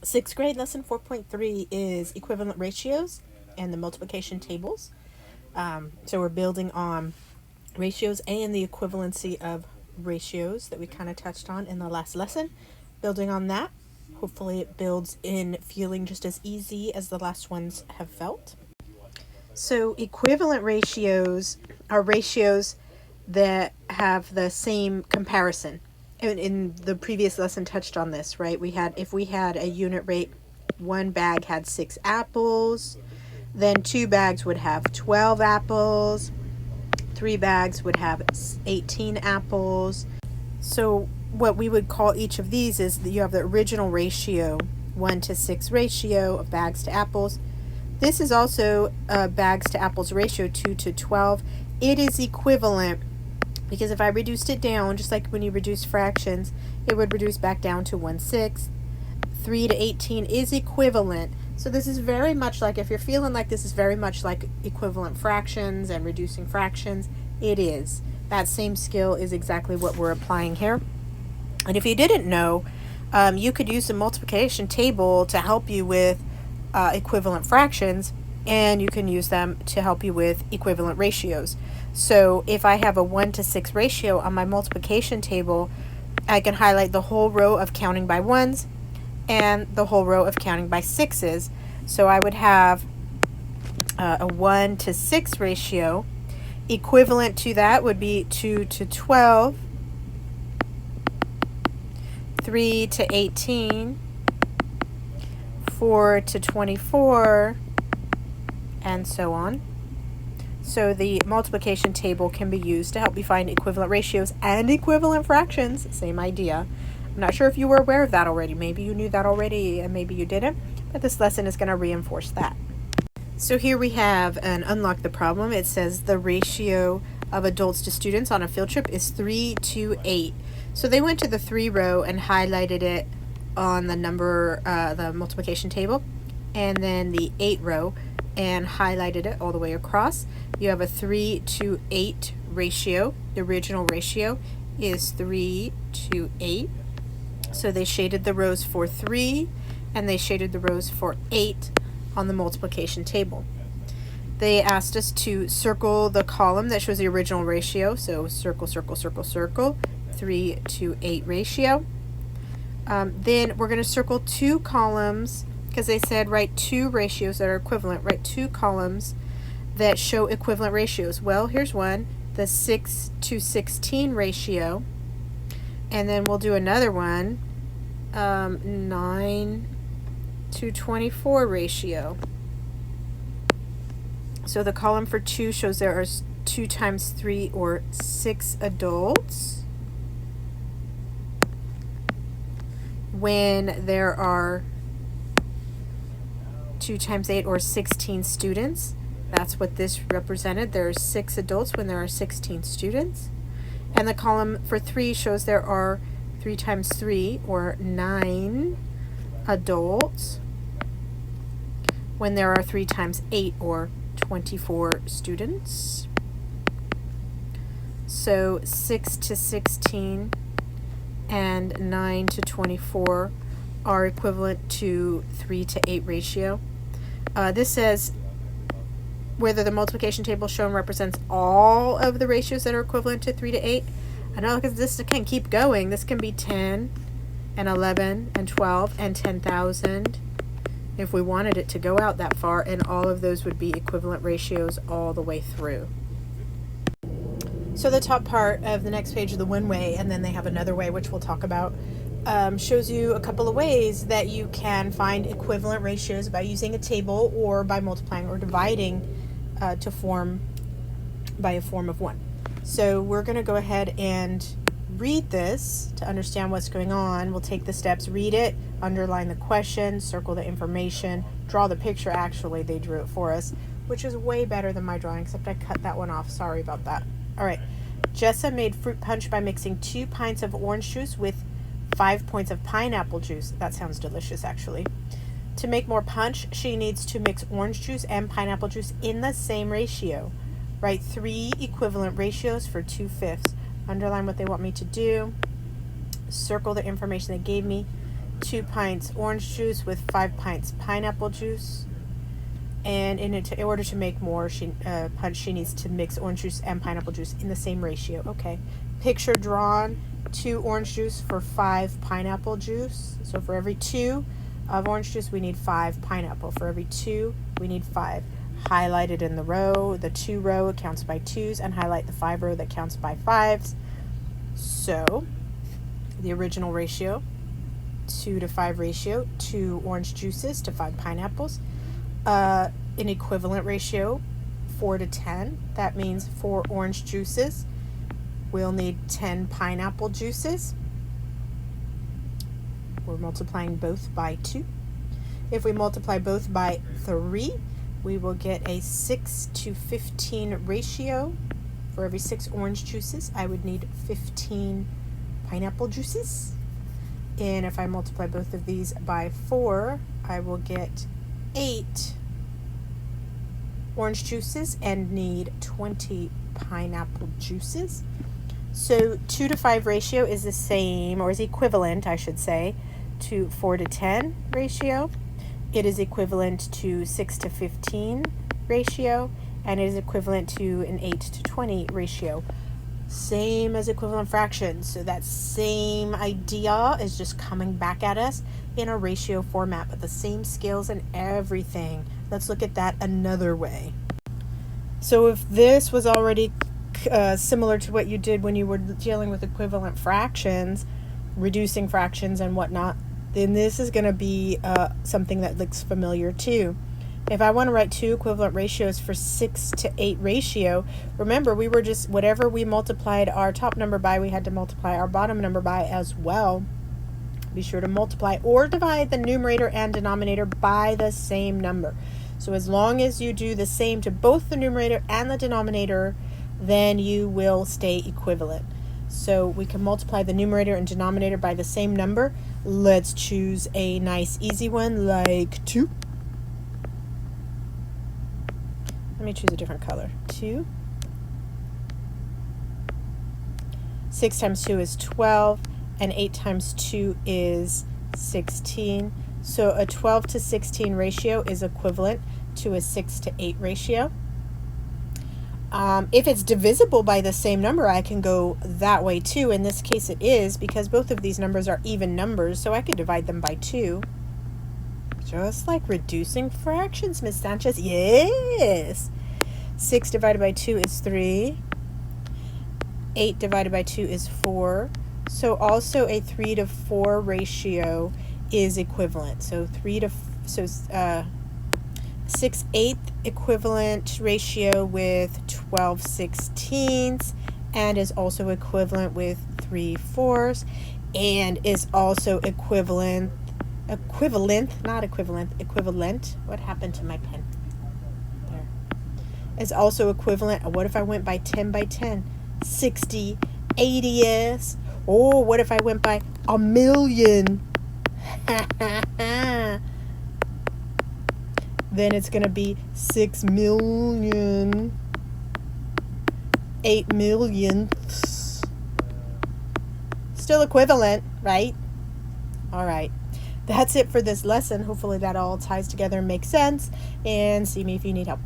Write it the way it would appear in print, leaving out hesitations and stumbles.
Sixth grade lesson 4.3 is equivalent ratios and the multiplication tables. So we're building on ratios and the equivalency of ratios that we kind of touched on in the last lesson. Building on that, hopefully it builds in feeling just as easy as the last ones have felt. So equivalent ratios are ratios that have the same comparison. In the previous lesson touched on this, right? If we had a unit rate, one bag had 6 apples, then 2 bags would have 12 apples, 3 bags would have 18 apples. So what we would call each of these is that you have the original ratio, 1-to-6 ratio of bags to apples. This is also a bags to apples ratio, 2-to-12. It is equivalent because if I reduced it down, just like when you reduce fractions, it would reduce back down to 1/6. 3-to-18 is equivalent. So this is very much like, if you're feeling like this is very much like equivalent fractions and reducing fractions, it is. That same skill is exactly what we're applying here. And if you didn't know, you could use the multiplication table to help you with equivalent fractions, and you can use them to help you with equivalent ratios. So if I have a 1-to-6 ratio on my multiplication table, I can highlight the whole row of counting by ones and the whole row of counting by sixes. So I would have a 1-to-6 ratio. Equivalent to that would be 2-to-12, 3-to-18, 4-to-24, and so on. So the multiplication table can be used to help you find equivalent ratios and equivalent fractions. Same idea. I'm not sure if you were aware of that already. Maybe you knew that already and maybe you didn't, but this lesson is going to reinforce that. So here we have an unlock the problem. It says the ratio of adults to students on a field trip is 3-to-8. So they went to the 3 row and highlighted it on the the multiplication table, and then the 8 row and highlighted it all the way across. You have a 3-to-8 ratio. The original ratio is 3-to-8. So they shaded the rows for 3 and they shaded the rows for 8 on the multiplication table. They asked us to circle the column that shows the original ratio. So circle, circle, circle, circle, 3-to-8 ratio. Then we're going to circle 2 columns because they said write 2 ratios that are equivalent. Write 2 columns that show equivalent ratios. Well, here's one, the 6-to-16 ratio. And then we'll do another one, 9-to-24 ratio. So the column for 2 shows there are 2 times 3 or 6 adults. When there are 2 times 8 or 16 students, that's what this represented. There are 6 adults when there are 16 students. And the column for 3 shows there are 3 times 3 or 9 adults when there are 3 times 8 or 24 students. So 6-to-16 and 9-to-24 are equivalent to 3-to-8 ratio. This says whether the multiplication table shown represents all of the ratios that are equivalent to 3-to-8. I know because this can keep going. This can be 10 and 11 and 12 and 10,000 if we wanted it to go out that far, and all of those would be equivalent ratios all the way through. So the top part of the next page of the one way, and then they have another way which we'll talk about, shows you a couple of ways that you can find equivalent ratios by using a table or by multiplying or dividing to form by a form of 1. So we're going to go ahead and read this to understand what's going on. We'll take the steps, read it, underline the question, circle the information, draw the picture. Actually, they drew it for us, which is way better than my drawing, except I cut that one off. Sorry about that. All right. Jessa made fruit punch by mixing 2 pints of orange juice with 5 points of pineapple juice. That sounds delicious, actually. To make more punch, she needs to mix orange juice and pineapple juice in the same ratio. Write 3 equivalent ratios for 2/5. Underline what they want me to do. Circle the information they gave me. 2 pints orange juice with 5 pints pineapple juice. And in order to make more punch, she needs to mix orange juice and pineapple juice in the same ratio. Okay. Picture drawn, 2 orange juice for 5 pineapple juice. So for every 2 of orange juice, we need 5 pineapple. For every 2, we need 5. Highlighted in the row, the 2 row, it counts by 2s, and highlight the 5 row that counts by 5s. So the original ratio, 2 to 5 ratio, 2 orange juices to 5 pineapples. An equivalent ratio, 4 to 10. That means 4 orange juices. We'll need 10 pineapple juices. We're multiplying both by 2. If we multiply both by 3, we will get a 6 to 15 ratio. For every 6 orange juices, I would need 15 pineapple juices. And if I multiply both of these by 4, I will get 8 orange juices and need 20 pineapple juices. So 2 to 5 ratio is the same, or is equivalent, I should say, to 4 to 10 ratio. It is equivalent to 6 to 15 ratio, and it is equivalent to an 8 to 20 ratio. Same as equivalent fractions. So that same idea is just coming back at us in a ratio format, but the same scales and everything. Let's look at that another way. So if this was already similar to what you did when you were dealing with equivalent fractions, reducing fractions and whatnot, then this is going to be something that looks familiar too. If I want to write 2 equivalent ratios for 6 to 8 ratio, remember we were just, whatever we multiplied our top number by, we had to multiply our bottom number by as well. Be sure to multiply or divide the numerator and denominator by the same number. So as long as you do the same to both the numerator and the denominator, then you will stay equivalent. So we can multiply the numerator and denominator by the same number. Let's choose a nice easy one like 2. Let me choose a different color. 2. 6 times 2 is 12, and 8 times 2 is 16. So a 12 to 16 ratio is equivalent to a 6 to 8 ratio. If it's divisible by the same number, I can go that way too. In this case it is, because both of these numbers are even numbers, so I could divide them by 2. Just like reducing fractions, Miss Sanchez. Yes! 6 divided by 2 is 3. 8 divided by 2 is 4. So also a 3 to 4 ratio is equivalent. So 6/8 equivalent ratio with 12/16 and is also equivalent with 3/4 and is also equivalent. What happened to my pen? There. Is also equivalent. What if I went by 10 by 10? 60, 80s. Oh, what if I went by 1,000,000? Then it's going to be 6,000,000, 8 millionths. Still equivalent, right? All right. That's it for this lesson. Hopefully that all ties together and makes sense. And see me if you need help.